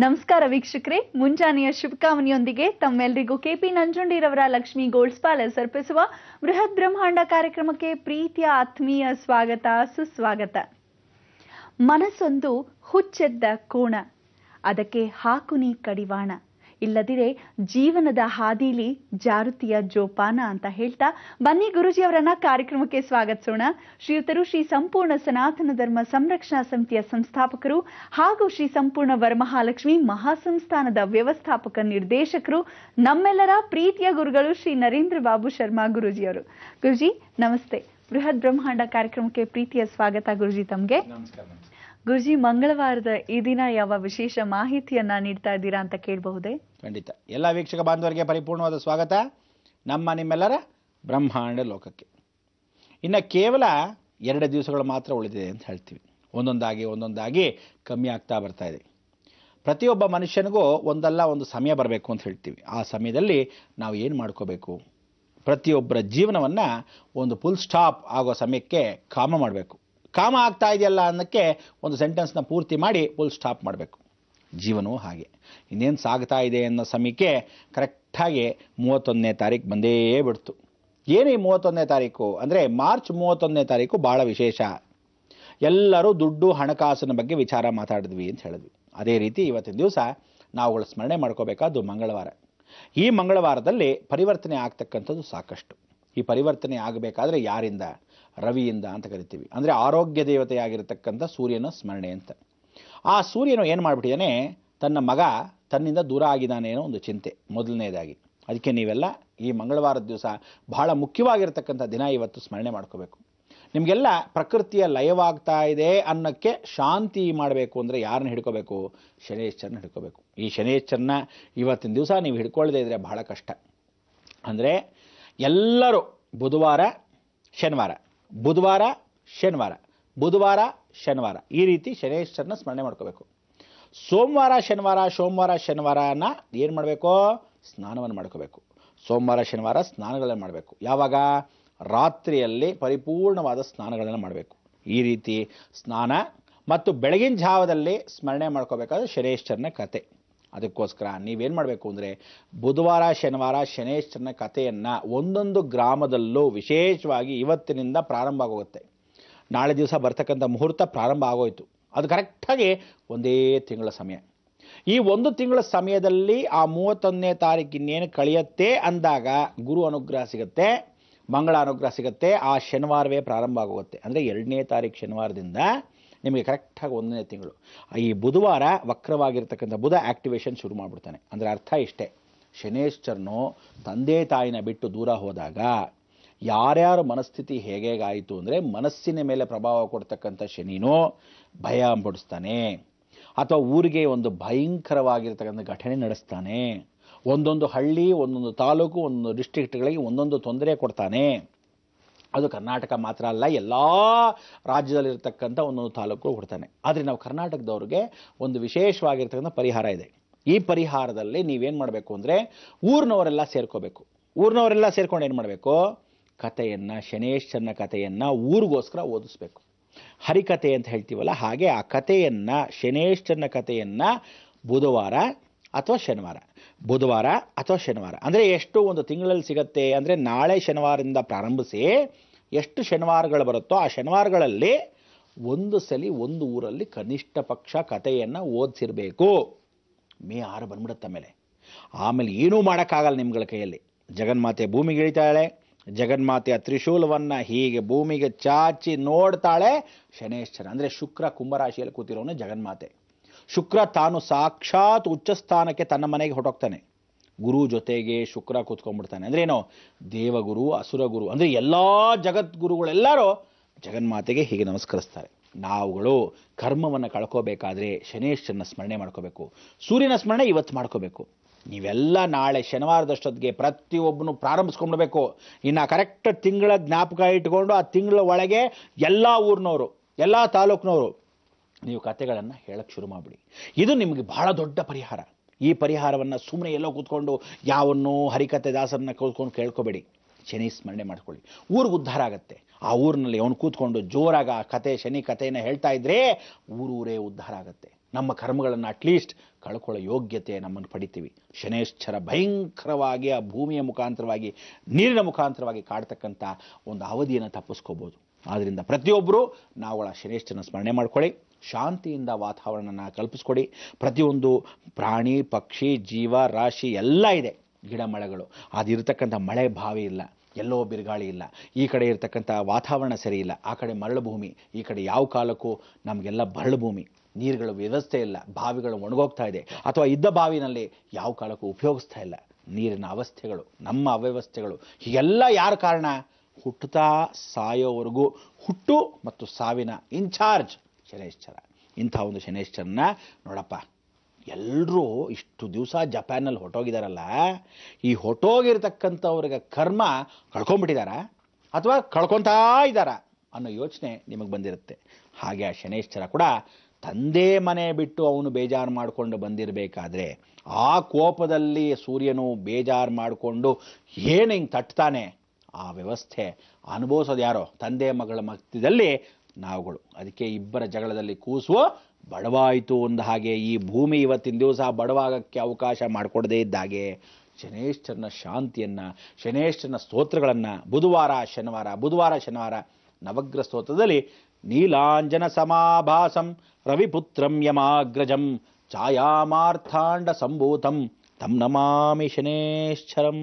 ನಮಸ್ಕಾರ ವೀಕ್ಷಕರೇ, ಮುಂಜಾನೆಯ ಶುಭಕಾಮನೆಯೊಂದಿಗೆ ತಮ್ಮೆಲ್ಲರಿಗೂ ಕೆಪಿ ನಂಜುಂಡಿರವರ ಲಕ್ಷ್ಮಿ ಗೋಲ್ಡ್ಸ್ ಪ್ಯಾಲೇಸ್ ಅರ್ಪಿಸುವ ಬೃಹತ್ ಬ್ರಹ್ಮಾಂಡ ಕಾರ್ಯಕ್ರಮಕ್ಕೆ ಪ್ರೀತಿಯ ಆತ್ಮೀಯ ಸ್ವಾಗತ ಸುಸ್ವಾಗತ. ಮನಸ್ಸೊಂದು ಹುಚ್ಚೆದ್ದ ಕೋಣ, ಅದಕ್ಕೆ ಹಾಕುನಿ ಕಡಿವಾಣ, ಇಲ್ಲದಿರೆ ಜೀವನದ ಹಾದಿಲಿ ಜಾರುತಿಯ ಜೋಪಾನ ಅಂತ ಹೇಳ್ತಾ ಬನ್ನಿ ಗುರುಜಿಯವರನ್ನ ಕಾರ್ಯಕ್ರಮಕ್ಕೆ ಸ್ವಾಗತಿಸೋಣ. ಶ್ರೀಯುತರು ಶ್ರೀ ಸಂಪೂರ್ಣ ಸನಾತನ ಧರ್ಮ ಸಂರಕ್ಷಣಾ ಸಮಿತಿಯ ಸಂಸ್ಥಾಪಕರು ಹಾಗೂ ಶ್ರೀ ಸಂಪೂರ್ಣ ವರಮಹಾಲಕ್ಷ್ಮಿ ಮಹಾಸಂಸ್ಥಾನದ ವ್ಯವಸ್ಥಾಪಕ ನಿರ್ದೇಶಕರು, ನಮ್ಮೆಲ್ಲರ ಪ್ರೀತಿಯ ಗುರುಗಳು ಶ್ರೀ ನರೇಂದ್ರ ಬಾಬು ಶರ್ಮಾ ಗುರುಜಿಯವರು. ಗುರುಜಿ ನಮಸ್ತೆ. ಬೃಹತ್ ಬ್ರಹ್ಮಾಂಡ ಕಾರ್ಯಕ್ರಮಕ್ಕೆ ಪ್ರೀತಿಯ ಸ್ವಾಗತ ಗುರುಜಿ ತಮ್ಗೆ. ನಮಸ್ಕಾರ. ಗುರುಜಿ, ಮಂಗಳವಾರದ ಈ ದಿನ ಯಾವ ವಿಶೇಷ ಮಾಹಿತಿಯನ್ನ ನೀಡ್ತಾ ಇದ್ದೀರಾ ಅಂತ ಕೇಳಬಹುದೇ? ಖಂಡಿತ. ಎಲ್ಲ ವೀಕ್ಷಕ ಬಾಂಧವರಿಗೆ ಪರಿಪೂರ್ಣವಾದ ಸ್ವಾಗತ ನಿಮ್ಮೆಲ್ಲರ ಬ್ರಹ್ಮಾಂಡ ಲೋಕಕ್ಕೆ. ಇನ್ನು ಕೇವಲ 2 ದಿವಸಗಳು ಮಾತ್ರ ಉಳಿದಿದೆ ಅಂತ ಹೇಳ್ತೀವಿ. ಒಂದೊಂದಾಗಿ ಕಮ್ಮಿ ಆಗ್ತಾ ಬರ್ತಾ ಇದೆ. ಪ್ರತಿಯೊಬ್ಬ ಮನುಷ್ಯನಿಗೂ ಒಂದಲ್ಲ ಒಂದು ಸಮಯ ಬರಬೇಕು ಅಂತ ಹೇಳ್ತೀವಿ. ಆ ಸಮಯದಲ್ಲಿ ನಾವು ಏನು ಮಾಡ್ಕೋಬೇಕು? ಪ್ರತಿಯೊಬ್ಬರ ಜೀವನವನ್ನು ಒಂದು ಫುಲ್ ಸ್ಟಾಪ್ ಆಗೋ ಸಮಯಕ್ಕೆ ಕಾಮ ಮಾಡಬೇಕು. ಕಾಮ ಆಗ್ತಾ ಇದೆಯಲ್ಲ ಅನ್ನೋಕ್ಕೆ ಒಂದು ಸೆಂಟೆನ್ಸ್ನ ಪೂರ್ತಿ ಮಾಡಿ ಫುಲ್ ಸ್ಟಾಪ್ ಮಾಡಬೇಕು. ಜೀವನವೂ ಹಾಗೆ ಇನ್ನೇನು ಸಾಗ್ತಾ ಇದೆ ಅನ್ನೋ ಸಮಯಕ್ಕೆ ಕರೆಕ್ಟಾಗಿ 31ನೇ ತಾರೀಕು ಬಂದೇ ಬಿಡ್ತು. ಏನು ಈ 31ನೇ ತಾರೀಕು ಅಂದರೆ ಮಾರ್ಚ್ 31ನೇ ತಾರೀಕು ಭಾಳ ವಿಶೇಷ. ಎಲ್ಲರೂ ದುಡ್ಡು ಹಣಕಾಸಿನ ಬಗ್ಗೆ ವಿಚಾರ ಮಾತಾಡಿದ್ವಿ ಅಂತ ಹೇಳಿದ್ವಿ. ಅದೇ ರೀತಿ ಇವತ್ತಿನ ದಿವಸ ನಾವುಗಳು ಸ್ಮರಣೆ ಮಾಡ್ಕೋಬೇಕಾದ್ದು ಮಂಗಳವಾರ. ಈ ಮಂಗಳವಾರದಲ್ಲಿ ಪರಿವರ್ತನೆ ಆಗ್ತಕ್ಕಂಥದ್ದು ಸಾಕಷ್ಟು. ಈ ಪರಿವರ್ತನೆ ಆಗಬೇಕಾದ್ರೆ ಯಾರಿಂದ? ರವಿಯಿಂದ ಅಂತ ಕರಿತೀವಿ. ಅಂದರೆ ಆರೋಗ್ಯ ದೇವತೆಯಾಗಿರ್ತಕ್ಕಂಥ ಸೂರ್ಯನ ಸ್ಮರಣೆ ಅಂತ. ಆ ಸೂರ್ಯನು ಏನು ಮಾಡಿಬಿಟ್ಟಿದ್ದಾನೆ, ತನ್ನ ಮಗ ತನ್ನಿಂದ ದೂರ ಆಗಿದ್ದಾನೆ ಅನ್ನೋ ಒಂದು ಚಿಂತೆ ಮೊದಲನೇದಾಗಿ. ಅದಕ್ಕೆ ನೀವೆಲ್ಲ ಈ ಮಂಗಳವಾರದ ದಿವಸ ಬಹಳ ಮುಖ್ಯವಾಗಿರ್ತಕ್ಕಂಥ ದಿನ ಇವತ್ತು ಸ್ಮರಣೆ ಮಾಡ್ಕೋಬೇಕು. ನಿಮಗೆಲ್ಲ ಪ್ರಕೃತಿಯ ಲಯವಾಗ್ತಾ ಇದೆ ಅನ್ನೋಕ್ಕೆ ಶಾಂತಿ ಮಾಡಬೇಕು ಅಂದರೆ ಯಾರನ್ನ ಹಿಡ್ಕೋಬೇಕು? ಶನೇಶ್ವರನ ಹಿಡ್ಕೋಬೇಕು. ಈ ಶನೇಶ್ವರನ ಇವತ್ತಿನ ದಿವಸ ನೀವು ಹಿಡ್ಕೊಳ್ಳದೇ ಇದ್ದರೆ ಬಹಳ ಕಷ್ಟ. ಅಂದರೆ ಎಲ್ಲರೂ ಬುಧವಾರ ಶನಿವಾರ ಈ ರೀತಿ ಶನೇಶ್ವರನ ಸ್ಮರಣೆ ಮಾಡ್ಕೋಬೇಕು. ಸೋಮವಾರ ಶನಿವಾರನ ಏನು ಮಾಡಬೇಕು? ಸ್ನಾನವನ್ನು ಮಾಡ್ಕೋಬೇಕು. ಸೋಮವಾರ ಶನಿವಾರ ಸ್ನಾನಗಳನ್ನು ಮಾಡಬೇಕು. ಯಾವಾಗ? ರಾತ್ರಿಯಲ್ಲಿ ಪರಿಪೂರ್ಣವಾದ ಸ್ನಾನಗಳನ್ನು ಮಾಡಬೇಕು. ಈ ರೀತಿ ಸ್ನಾನ ಮತ್ತು ಬೆಳಗಿನ ಜಾವದಲ್ಲಿ ಸ್ಮರಣೆ ಮಾಡ್ಕೋಬೇಕಾದ್ರೆ ಶನೇಶ್ವರನ ಕತೆ. ಅದಕ್ಕೋಸ್ಕರ ನೀವೇನು ಮಾಡಬೇಕು ಅಂದರೆ ಬುಧವಾರ ಶನಿವಾರ ಶನೇಶ್ವರನ ಕಥೆಯನ್ನು ಒಂದೊಂದು ಗ್ರಾಮದಲ್ಲೂ ವಿಶೇಷವಾಗಿ ಇವತ್ತಿನಿಂದ ಪ್ರಾರಂಭ ಆಗೋಗುತ್ತೆ. ನಾಳೆ ದಿವಸ ಬರ್ತಕ್ಕಂಥ ಮುಹೂರ್ತ ಪ್ರಾರಂಭ ಆಗೋಯ್ತು. ಅದು ಕರೆಕ್ಟಾಗಿ ಒಂದೇ ತಿಂಗಳ ಸಮಯ. ಈ 1 ತಿಂಗಳ ಸಮಯದಲ್ಲಿ ಆ 31ನೇ ತಾರೀಕು ಇನ್ನೇನು ಕಳೆಯುತ್ತೆ ಅಂದಾಗ ಗುರು ಅನುಗ್ರಹ ಸಿಗುತ್ತೆ, ಮಂಗಳ ಅನುಗ್ರಹ ಸಿಗುತ್ತೆ. ಆ ಶನಿವಾರವೇ ಪ್ರಾರಂಭ ಆಗೋಗುತ್ತೆ. ಅಂದರೆ 2ನೇ ತಾರೀಕು ಶನಿವಾರದಿಂದ ನಿಮಗೆ ಕರೆಕ್ಟಾಗಿ 1ನೇ ತಿಂಗಳು. ಈ ಬುಧವಾರ ವಕ್ರವಾಗಿರ್ತಕ್ಕಂಥ ಬುಧ ಆ್ಯಕ್ಟಿವೇಶನ್ ಶುರು ಮಾಡಿಬಿಡ್ತಾನೆ. ಅಂದರೆ ಅರ್ಥ ಇಷ್ಟೇ, ಶನೇಶ್ವರನು ತಂದೆ ತಾಯಿನ ಬಿಟ್ಟು ದೂರ ಹೋದಾಗ ಯಾರ್ಯಾರ ಮನಸ್ಥಿತಿ ಹೇಗಾಯಿತು ಅಂದರೆ ಮನಸ್ಸಿನ ಮೇಲೆ ಪ್ರಭಾವ ಕೊಡ್ತಕ್ಕಂಥ ಶನಿನೂ ಭಯ ಪಡಿಸ್ತಾನೆ, ಅಥವಾ ಊರಿಗೆ ಒಂದು ಭಯಂಕರವಾಗಿರ್ತಕ್ಕಂಥ ಘಟನೆ ನಡೆಸ್ತಾನೆ. ಒಂದೊಂದು ಹಳ್ಳಿ, ಒಂದೊಂದು ತಾಲೂಕು, ಒಂದೊಂದು ಡಿಸ್ಟ್ರಿಕ್ಟ್ಗಳಿಗೆ ಒಂದೊಂದು ತೊಂದರೆ ಕೊಡ್ತಾನೆ. ಅದು ಕರ್ನಾಟಕ ಮಾತ್ರ ಅಲ್ಲ, ಎಲ್ಲ ರಾಜ್ಯದಲ್ಲಿರ್ತಕ್ಕಂಥ ಒಂದೊಂದು ತಾಲೂಕು ಕೊಡ್ತಾನೆ. ಆದರೆ ನಾವು ಕರ್ನಾಟಕದವ್ರಿಗೆ ಒಂದು ವಿಶೇಷವಾಗಿರ್ತಕ್ಕಂಥ ಪರಿಹಾರ ಇದೆ. ಈ ಪರಿಹಾರದಲ್ಲಿ ನೀವೇನು ಮಾಡಬೇಕು ಅಂದರೆ ಊರಿನವರೆಲ್ಲ ಸೇರ್ಕೋಬೇಕು. ಊರಿನವರೆಲ್ಲ ಸೇರ್ಕೊಂಡು ಏನು ಮಾಡಬೇಕು? ಕಥೆಯನ್ನು, ಶನೇಶ್ವರನ ಕಥೆಯನ್ನು ಊರಿಗೋಸ್ಕರ ಓದಿಸ್ಬೇಕು. ಹರಿಕಥೆ ಅಂತ ಹೇಳ್ತೀವಲ್ಲ, ಹಾಗೆ ಆ ಕಥೆಯನ್ನು, ಶನೇಶ್ವರನ ಕಥೆಯನ್ನು ಬುಧವಾರ ಅಥವಾ ಶನಿವಾರ ಅಂದರೆ ಎಷ್ಟು ಒಂದು ತಿಂಗಳಲ್ಲಿ ಸಿಗುತ್ತೆ ಅಂದರೆ ನಾಳೆ ಶನಿವಾರದಿಂದ ಪ್ರಾರಂಭಿಸಿ ಎಷ್ಟು ಶನಿವಾರಗಳು ಬರುತ್ತೋ ಆ ಶನಿವಾರಗಳಲ್ಲಿ ಒಂದು ಸಲ ಒಂದು ಊರಲ್ಲಿ ಕನಿಷ್ಠ ಪಕ್ಷ ಕಥೆಯನ್ನು ಓದಿಸಿರಬೇಕು. ಮೇ 6 ಬಂದ್ಬಿಡುತ್ತೆ. ಆಮೇಲೆ ಏನೂ ಮಾಡೋಕ್ಕಾಗಲ್ಲ ನಿಮ್ಗಳ ಕೈಯಲ್ಲಿ. ಜಗನ್ಮಾತೆ ಭೂಮಿಗೆ ಇಳಿತಾಳೆ. ಜಗನ್ಮಾತೆಯ ತ್ರಿಶೂಲವನ್ನು ಹೀಗೆ ಭೂಮಿಗೆ ಚಾಚಿ ನೋಡ್ತಾಳೆ ಶನೇಶ್ವರ. ಅಂದರೆ ಶುಕ್ರ ಕುಂಭರಾಶಿಯಲ್ಲಿ ಕೂತಿರೋನು ಜಗನ್ಮಾತೆ. ಶುಕ್ರ ತಾನು ಸಾಕ್ಷಾತ್ ಉಚ್ಚಸ್ಥಾನಕ್ಕೆ ತನ್ನ ಮನೆಗೆ ಹೊರಟೋಗ್ತಾನೆ. ಗುರು ಜೊತೆಗೆ ಶುಕ್ರ ಕೂತ್ಕೊಂಡ್ಬಿಡ್ತಾನೆ. ಅಂದ್ರೇನು? ದೇವಗುರು, ಅಸುರಗುರು, ಅಂದರೆ ಎಲ್ಲ ಜಗದ್ಗುರುಗಳೆಲ್ಲರೂ ಜಗನ್ಮಾತೆಗೆ ಹೀಗೆ ನಮಸ್ಕರಿಸ್ತಾರೆ. ನಾವುಗಳು ಕರ್ಮವನ್ನು ಕಳ್ಕೋಬೇಕಾದ್ರೆ ಶನೇಶ್ವರನ ಸ್ಮರಣೆ ಮಾಡ್ಕೋಬೇಕು. ಸೂರ್ಯನ ಸ್ಮರಣೆ ಇವತ್ತು ಮಾಡ್ಕೋಬೇಕು. ನೀವೆಲ್ಲ ನಾಳೆ ಶನಿವಾರದಷ್ಟೊತ್ತಿಗೆ ಪ್ರತಿಯೊಬ್ಬನು ಪ್ರಾರಂಭಿಸ್ಕೊಂಡ್ಬಿಡ್ಬೇಕು. ಇನ್ನು ಕರೆಕ್ಟ್ ತಿಂಗಳ ಜ್ಞಾಪಕ ಇಟ್ಕೊಂಡು ಆ ತಿಂಗಳ ಒಳಗೆ ಎಲ್ಲ ಊರಿನವರು, ಎಲ್ಲ ತಾಲೂಕಿನವರು ನೀವು ಕಥೆಗಳನ್ನು ಹೇಳಕ್ಕೆ ಶುರು ಮಾಡಿಬಿಡಿ. ಇದು ನಿಮಗೆ ಬಹಳ ದೊಡ್ಡ ಪರಿಹಾರ. ಈ ಪರಿಹಾರವನ್ನು ಸುಮ್ಮನೆ ಎಲ್ಲೋ ಕೂತ್ಕೊಂಡು ಯಾವನ್ನೋ ಹರಿಕಥೆ ದಾಸರನ್ನ ಕೂತ್ಕೊಂಡು ಕೇಳ್ಕೊಬೇಡಿ. ಶನಿ ಸ್ಮರಣೆ ಮಾಡ್ಕೊಳ್ಳಿ. ಊರಿಗೆ ಉದ್ಧಾರ ಆಗುತ್ತೆ. ಆ ಊರಿನಲ್ಲಿ ಅವನು ಕೂತ್ಕೊಂಡು ಜೋರಾಗ ಆ ಕತೆ, ಶನಿ ಕಥೆಯನ್ನು ಹೇಳ್ತಾ ಇದ್ರೆ ಊರೂರೇ ಉದ್ಧಾರ ಆಗುತ್ತೆ. ನಮ್ಮ ಕರ್ಮಗಳನ್ನು ಅಟ್ಲೀಸ್ಟ್ ಕಳ್ಕೊಳ್ಳೋ ಯೋಗ್ಯತೆ ನಮ್ಮನ್ನು ಪಡಿತೀವಿ. ಶನೇಶ್ಚರ ಭಯಂಕರವಾಗಿ ಆ ಭೂಮಿಯ ಮುಖಾಂತರವಾಗಿ, ನೀರಿನ ಮುಖಾಂತರವಾಗಿ ಕಾಡ್ತಕ್ಕಂಥ ಒಂದು ಅವಧಿಯನ್ನು ತಪ್ಪಿಸ್ಕೋಬೋದು. ಆದ್ದರಿಂದ ಪ್ರತಿಯೊಬ್ಬರು ನಾವುಗಳ ಶನೇಶ್ಚರನ ಸ್ಮರಣೆ ಮಾಡ್ಕೊಳ್ಳಿ, ಶಾಂತಿಯಿಂದ ವಾತಾವರಣನ ಕಲ್ಪಿಸ್ಕೊಡಿ. ಪ್ರತಿಯೊಂದು ಪ್ರಾಣಿ ಪಕ್ಷಿ ಜೀವ ರಾಶಿ ಎಲ್ಲ ಇದೆ, ಗಿಡ ಮಳೆಗಳು, ಅದಿರ್ತಕ್ಕಂಥ ಮಳೆ ಬಾವಿ ಇಲ್ಲ, ಎಲ್ಲೋ ಬಿರುಗಾಳಿ ಇಲ್ಲ, ಈ ಕಡೆ ಇರತಕ್ಕಂಥ ವಾತಾವರಣ ಸರಿ ಇಲ್ಲ, ಆ ಕಡೆ ಮರಳು ಭೂಮಿ, ಈ ಕಡೆ ಯಾವ ಕಾಲಕ್ಕೂ ನಮಗೆಲ್ಲ ಬರಳು ಭೂಮಿ, ನೀರುಗಳ ವ್ಯವಸ್ಥೆ ಇಲ್ಲ, ಬಾವಿಗಳು ಒಣಗೋಗ್ತಾ ಇದೆ, ಅಥವಾ ಇದ್ದ ಬಾವಿನಲ್ಲಿ ಯಾವ ಕಾಲಕ್ಕೂ ಉಪಯೋಗಿಸ್ತಾ ಇಲ್ಲ, ನೀರಿನ ಅವಸ್ಥೆಗಳು, ನಮ್ಮ ಅವ್ಯವಸ್ಥೆಗಳು, ಹೀಗೆಲ್ಲ ಯಾರ ಕಾರಣ? ಹುಟ್ಟುತ್ತಾ ಸಾಯೋವರೆಗೂ ಹುಟ್ಟು ಮತ್ತು ಸಾವಿನ ಇನ್ಚಾರ್ಜ್ ಶನೇಶ್ಚರ. ಇಂಥ ಒಂದು ಶನೇಶ್ಚರನ್ನ ನೋಡಪ್ಪ, ಎಲ್ಲರೂ ಇಷ್ಟು ದಿವಸ ಜಪಾನಲ್ಲಿ ಹೊಟ್ಟೋಗಿದಾರಲ್ಲ, ಈ ಹೊಟ್ಟೋಗಿರ್ತಕ್ಕಂಥವ್ರಿಗೆ ಕರ್ಮ ಕಳ್ಕೊಂಡ್ಬಿಟ್ಟಿದಾರ ಅಥವಾ ಕಳ್ಕೊತಾ ಇದ್ದಾರಾ ಅನ್ನೋ ಯೋಚನೆ ನಿಮಗೆ ಬಂದಿರುತ್ತೆ. ಹಾಗೆ ಆ ಶನೇಶ್ಚರ ಕೂಡ ತಂದೆ ಮನೆ ಬಿಟ್ಟು ಅವನು ಬೇಜಾರು ಮಾಡಿಕೊಂಡು ಬಂದಿರಬೇಕಾದ್ರೆ, ಆ ಕೋಪದಲ್ಲಿ ಸೂರ್ಯನು ಬೇಜಾರು ಮಾಡಿಕೊಂಡು ಏನು ಹಿಂಗೆ ತಟ್ತಾನೆ, ಆ ವ್ಯವಸ್ಥೆ ಅನುಭವಿಸೋದು ಯಾರೋ? ತಂದೆ ಮಗಳ ಮಧ್ಯದಲ್ಲಿ ನಾವುಗಳು. ಅದಕ್ಕೆ ಇಬ್ಬರ ಜಗಳದಲ್ಲಿ ಕೂಸುವ ಬಡವಾಯಿತು ಒಂದು ಹಾಗೆ. ಈ ಭೂಮಿ ಇವತ್ತಿನ ದಿವಸ ಬಡವಾಗಕ್ಕೆ ಅವಕಾಶ ಮಾಡಿಕೊಡದೇ ಇದ್ದಾಗೆ ಶನೇಶ್ಚರನ ಶಾಂತಿಯನ್ನು, ಶನೇಶ್ಚರನ ಸ್ತೋತ್ರಗಳನ್ನು ಬುಧವಾರ ಶನಿವಾರ ನವಗ್ರಹ ಸ್ತೋತ್ರದಲ್ಲಿ ನೀಲಾಂಜನ ಸಮಾಭಾಸಂ ರವಿಪುತ್ರಂ ಯಮಾಗ್ರಜಂ ಛಾಯಾಮಾರ್ಥಾಂಡ ಸಂಭೂತಂ ತಂ ನಮಾಮಿ ಶನೇಶ್ಚರಂ.